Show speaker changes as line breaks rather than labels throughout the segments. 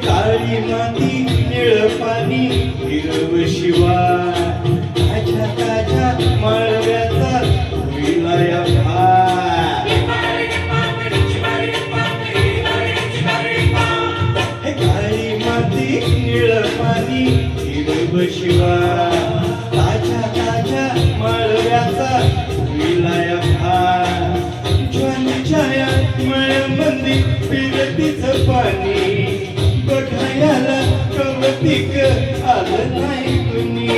काळी माती निळ पाणी हिरव शिवार ताज्या ताज्या मळव्याचा विलाया भार काळी माती निळ पाणी हिरव शिवार ताज्या ताज्या मळव्याचा विलाया भार ज्वानीच्या या मळ्यामध्ये फिरतीचं पाणी बघायला कवतिक आलं नाही कुणी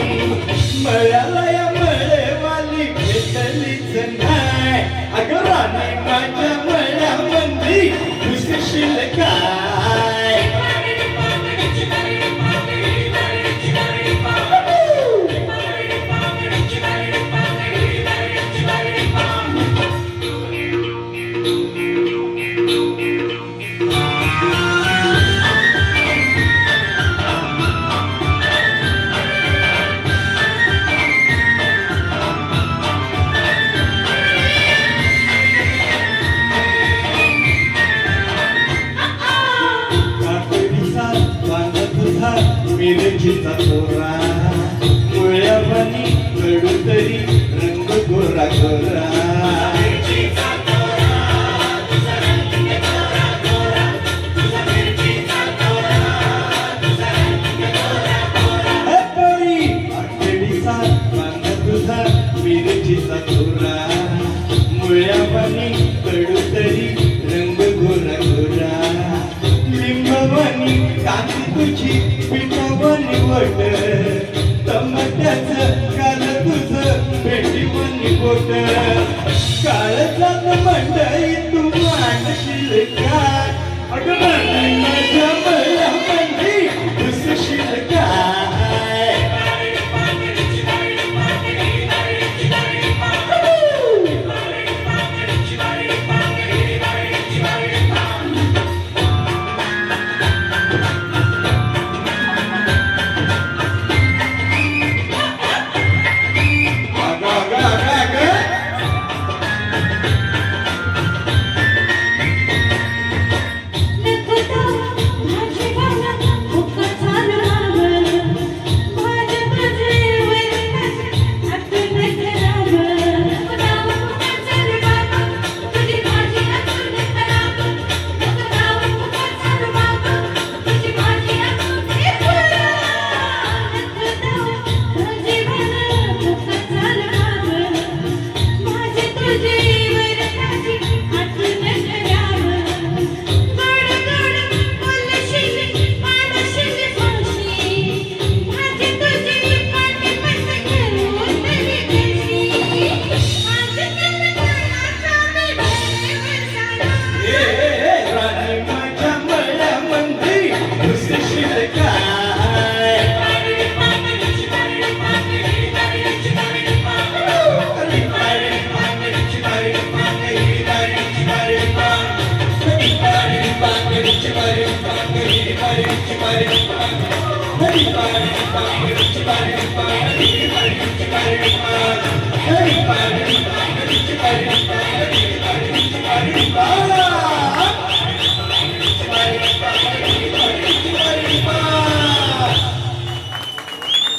मळ्याला या मळेवाली भेटलीच नाही अगं राणी माझ्या मळ्यामध्ये घुसशील काय मिरचीचा तोरा मुळ्यावानी कडूतरी रंग गोरा गोरा मिरचीचा तोरा मुळ्यावानी कडूतरी रंग गोरा गोरा लिंबवानी कांदी तुझी पिठावानी वट टमाट्याचं काल तुझं भेटीवानी बोट काळजात मंडई तू मांडशील काय अगं माझ्या मळ्यामध्ये घुसशील काय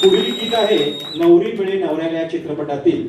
पुढील गीत आहे नवरी मिळे नवऱ्याला या चित्रपटातील